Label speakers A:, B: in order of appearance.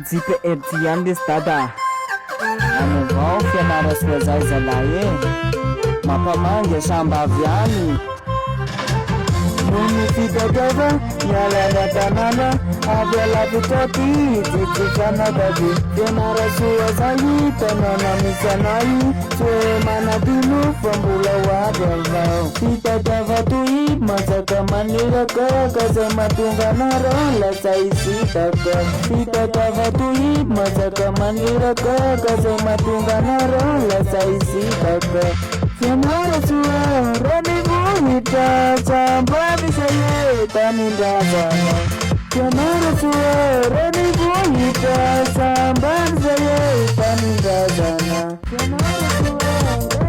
A: Erjjy pe Erjjy any lesy dada. Any avao fianara soa zay zalahy mampamangy sambavy any. Nony fitadiava mialana tanàna avy alavitsaty jejefanadavy. Fianara soa zay tanàna misy anay tsy hoe manadino fa mbola hoavy avao. Fitadiava toy mazaka maniraka ka zay mahatonga anareo lasa hisitaka. Fitadiava toy mazaka maniraka ka zay mahatonga anareo lasa hisitaka. Fianara soa rany vohitra sambavy zay tanindrazana. Fianara soa rany vohitra sambavy zay tanindrazana. Fianara soa